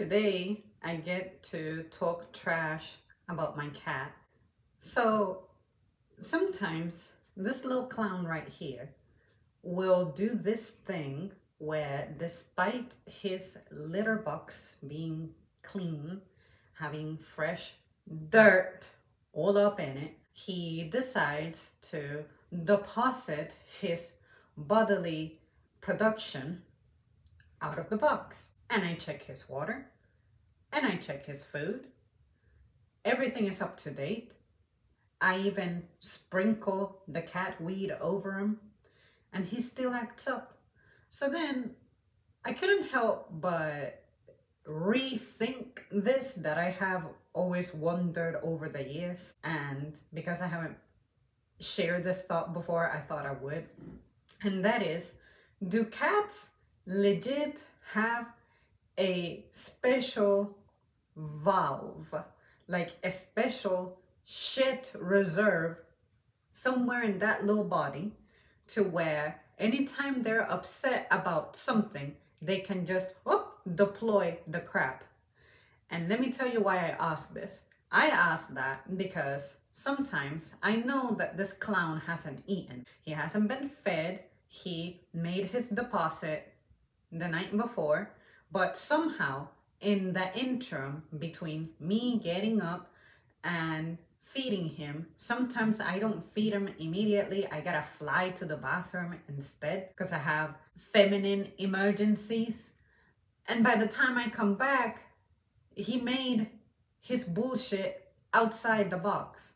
Today I get to talk trash about my cat. So sometimes this little clown right here will do this thing where, despite his litter box being clean, having fresh dirt all up in it, he decides to deposit his bodily production out of the box. And I check his water, and I check his food. Everything is up to date. I even sprinkle the cat weed over him, and he still acts up. So then I couldn't help but rethink this that I have always wondered over the years. And because I haven't shared this thought before, I thought I would. And that is, do cats legit have a special valve, like a special shit reserve somewhere in that little body, to where anytime they're upset about something, they can just deploy the crap? And let me tell you why I asked this. I asked that because sometimes I know that this clown hasn't eaten. He hasn't been fed. He made his deposit the night before, but somehow in the interim between me getting up and feeding him, sometimes I don't feed him immediately. I gotta fly to the bathroom instead because I have feminine emergencies. And by the time I come back, he made his bullshit outside the box.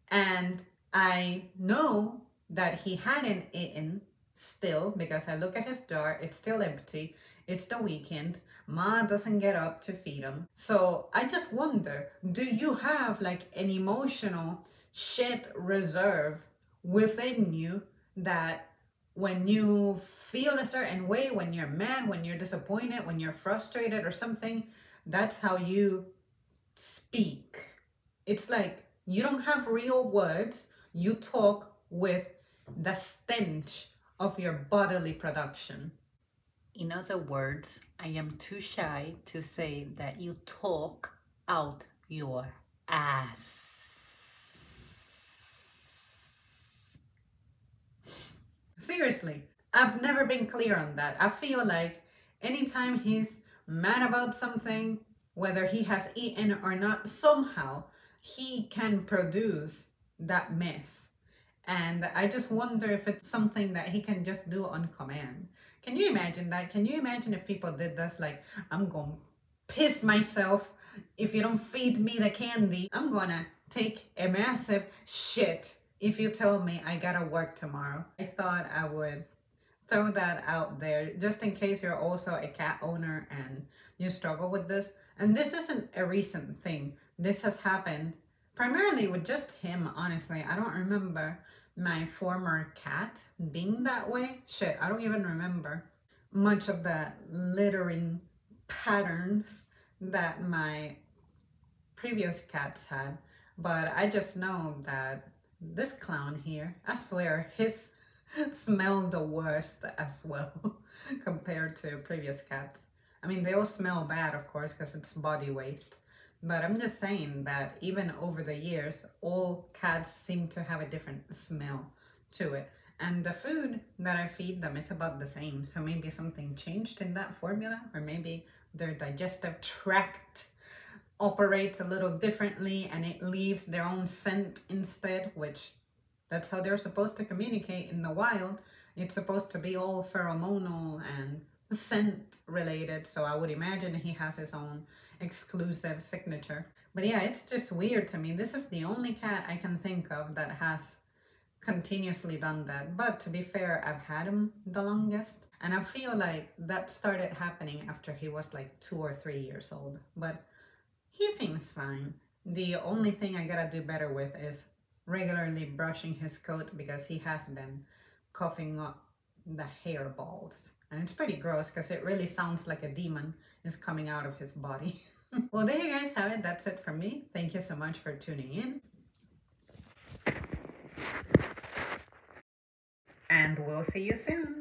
And I know that he hadn't eaten still because I look at his jar, it's still empty. It's the weekend. Ma doesn't get up to feed him. So I just wonder, do you have like an emotional shit reserve within you that when you feel a certain way, when you're mad, when you're disappointed, when you're frustrated or something, that's how you speak? It's like you don't have real words. You talk with the stench of your bodily production. In other words, I am too shy to say that you talk out your ass. Seriously, I've never been clear on that. I feel like anytime he's mad about something, whether he has eaten or not, somehow he can produce that mess. And I just wonder if it's something that he can just do on command. Can you imagine that? Can you imagine if people did this? Like, I'm gonna piss myself if you don't feed me the candy. I'm gonna take a massive shit if you tell me I gotta work tomorrow. I thought I would throw that out there just in case you're also a cat owner and you struggle with this. And this isn't a recent thing. This has happened primarily with just him, honestly. I don't remember my former cat being that way. Shit, I don't even remember much of the littering patterns that my previous cats had. But I just know that this clown here, I swear, his smelled the worst as well compared to previous cats. I mean, they all smell bad, of course, because it's body waste. But I'm just saying that even over the years, all cats seem to have a different smell to it. And the food that I feed them is about the same. So maybe something changed in that formula, or maybe their digestive tract operates a little differently and it leaves their own scent instead, which that's how they're supposed to communicate in the wild. It's supposed to be all pheromonal and scent related. So I would imagine he has his own exclusive signature. But yeah, it's just weird to me. This is the only cat I can think of that has continuously done that. But to be fair, I've had him the longest, and I feel like that started happening after he was like 2 or 3 years old. But he seems fine. The only thing I gotta do better with is regularly brushing his coat, because he has been coughing up the hairballs. And it's pretty gross because it really sounds like a demon is coming out of his body. Well, there you guys have it. That's it from me. Thank you so much for tuning in. And we'll see you soon.